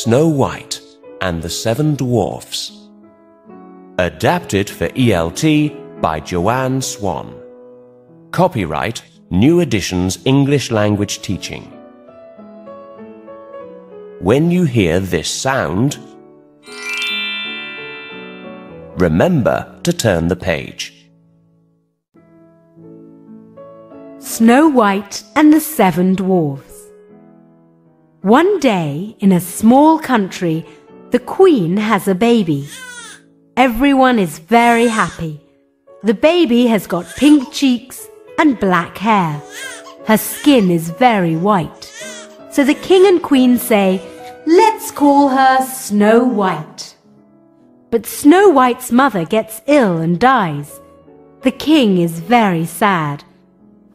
Snow White and the Seven Dwarfs. Adapted for ELT by Joanne Swan. Copyright New Editions English Language Teaching. When you hear this sound, remember to turn the page. Snow White and the Seven Dwarfs. One day, in a small country, the Queen has a baby. Everyone is very happy. The baby has got pink cheeks and black hair. Her skin is very white. So the King and Queen say, "Let's call her Snow White." But Snow White's mother gets ill and dies. The King is very sad.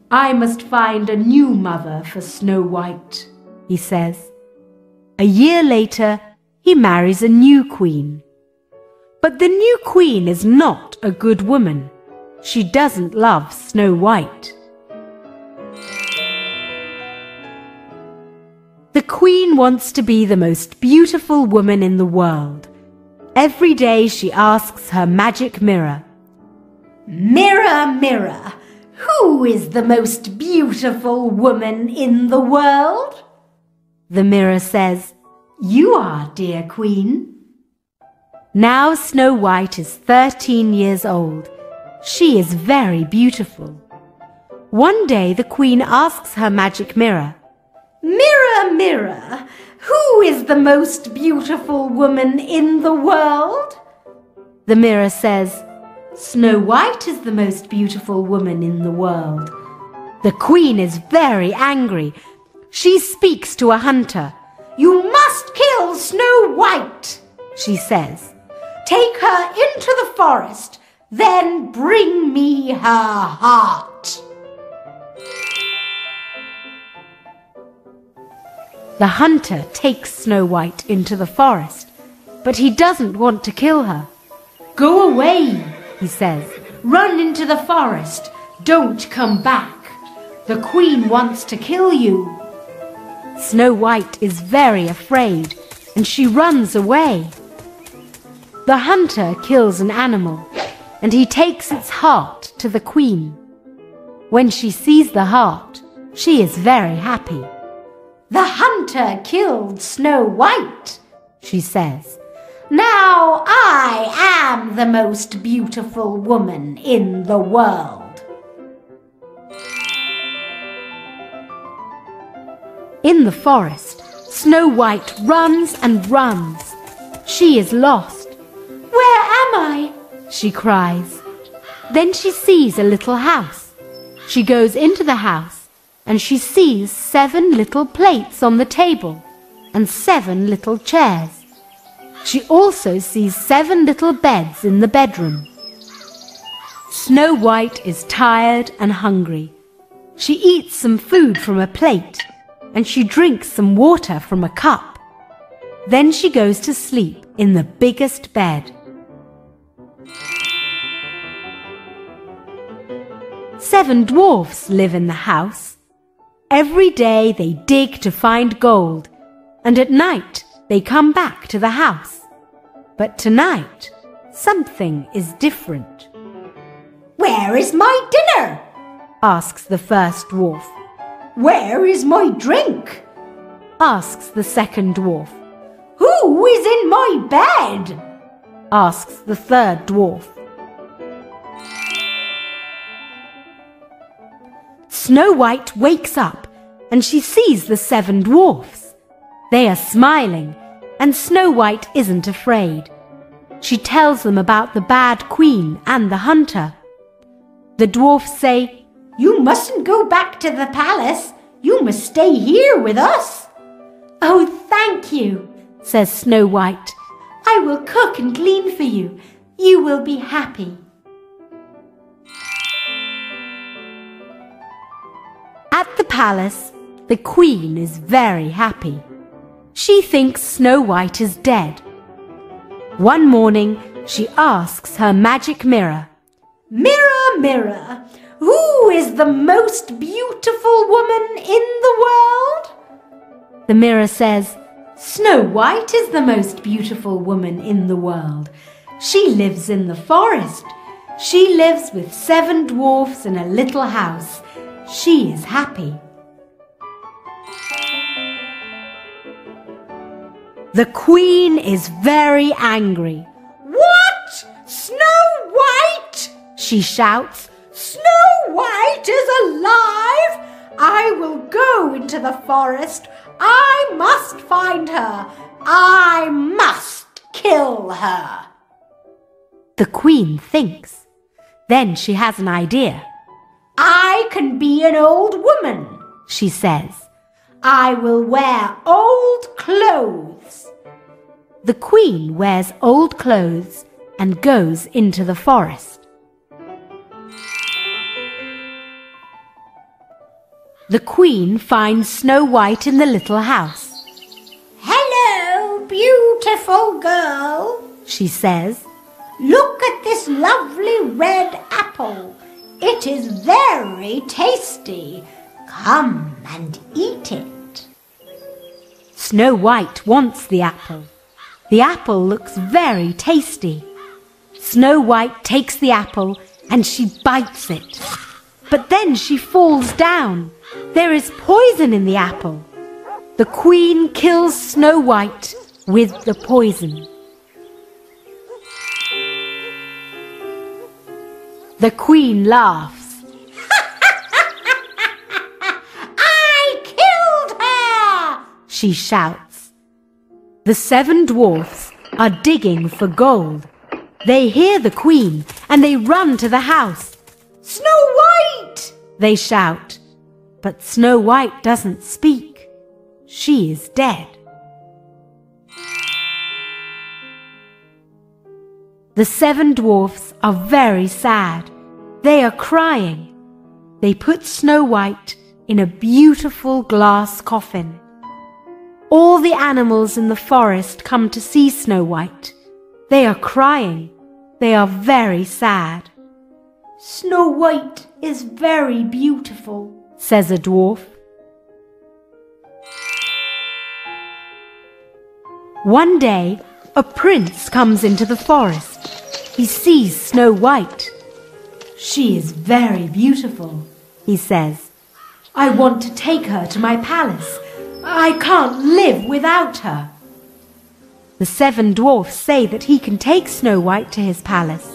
"I must find a new mother for Snow White," he says. A year later, he marries a new queen. But the new queen is not a good woman. She doesn't love Snow White. The queen wants to be the most beautiful woman in the world. Every day she asks her magic mirror, "Mirror, mirror, who is the most beautiful woman in the world?" The mirror says, "You are, dear Queen." Now Snow White is 13 years old. She is very beautiful. One day the Queen asks her magic mirror, "Mirror, mirror, who is the most beautiful woman in the world?" The mirror says, "Snow White is the most beautiful woman in the world." The Queen is very angry. She speaks to a hunter. "You must kill Snow White," she says. "Take her into the forest, then bring me her heart." The hunter takes Snow White into the forest, but he doesn't want to kill her. "Go away," he says. "Run into the forest. Don't come back. The Queen wants to kill you." Snow White is very afraid, and she runs away. The hunter kills an animal, and he takes its heart to the Queen. When she sees the heart, she is very happy. "The hunter killed Snow White," she says. "Now I am the most beautiful woman in the world." In the forest, Snow White runs and runs. She is lost. "Where am I?" she cries. Then she sees a little house. She goes into the house and she sees 7 little plates on the table and 7 little chairs. She also sees 7 little beds in the bedroom. Snow White is tired and hungry. She eats some food from a plate and she drinks some water from a cup. Then she goes to sleep in the biggest bed. 7 dwarfs live in the house. Every day they dig to find gold, and at night they come back to the house. But tonight, something is different. "Where is my dinner?" asks the first dwarf. "Where is my drink?" asks the second dwarf. "Who is in my bed?" asks the third dwarf. Snow White wakes up and she sees the 7 dwarfs. They are smiling, and Snow White isn't afraid. She tells them about the bad queen and the hunter. The dwarfs say, "You mustn't go back to the palace. You must stay here with us." "Oh, thank you," says Snow White. "I will cook and clean for you. You will be happy." At the palace, the Queen is very happy. She thinks Snow White is dead. One morning, she asks her magic mirror, "Mirror, mirror, who is the most beautiful woman in the world?" The mirror says, Snow White is the most beautiful woman in the world. She lives in the forest. She lives with 7 dwarfs in a little house. She is happy. The Queen is very angry. "What? Snow White?" she shouts. "Snow White is alive! I will go into the forest. I must find her. I must kill her." The Queen thinks. Then she has an idea. "I can be an old woman," she says. "I will wear old clothes." The Queen wears old clothes and goes into the forest. The Queen finds Snow White in the little house. "Hello, beautiful girl," she says. "Look at this lovely red apple. It is very tasty. Come and eat it." Snow White wants the apple. The apple looks very tasty. Snow White takes the apple and she bites it. But then she falls down. There is poison in the apple. The Queen kills Snow White with the poison. The Queen laughs. "I killed her!" she shouts. The 7 dwarfs are digging for gold. They hear the Queen and they run to the house. "Snow White!" they shout. But Snow White doesn't speak. She is dead. The 7 dwarfs are very sad. They are crying. They put Snow White in a beautiful glass coffin. All the animals in the forest come to see Snow White. They are crying. They are very sad. "Snow White is very beautiful," says a dwarf. One day, a prince comes into the forest. He sees Snow White. "She is very beautiful," he says. "I want to take her to my palace. I can't live without her." The 7 dwarfs say that he can take Snow White to his palace.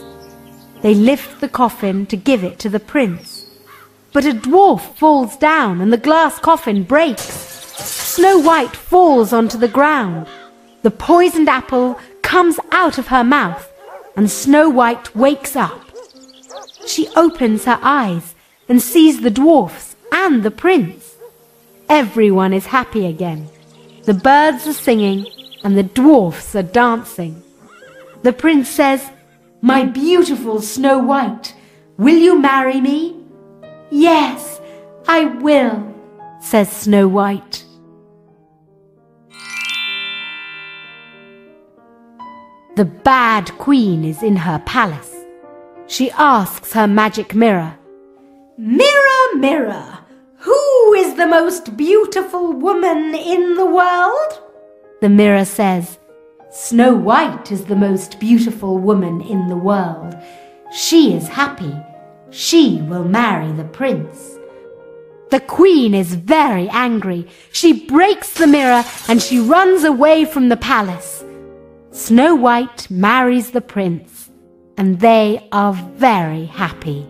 They lift the coffin to give it to the prince. But a dwarf falls down and the glass coffin breaks. Snow White falls onto the ground. The poisoned apple comes out of her mouth and Snow White wakes up. She opens her eyes and sees the dwarfs and the prince. Everyone is happy again. The birds are singing and the dwarfs are dancing. The prince says, "My beautiful Snow White, will you marry me?" "Yes, I will," says Snow White. The bad queen is in her palace. She asks her magic mirror, "Mirror, mirror, who is the most beautiful woman in the world?" The mirror says, "Snow White is the most beautiful woman in the world. She is happy. She will marry the prince." The queen is very angry. She breaks the mirror and she runs away from the palace. Snow White marries the prince and they are very happy.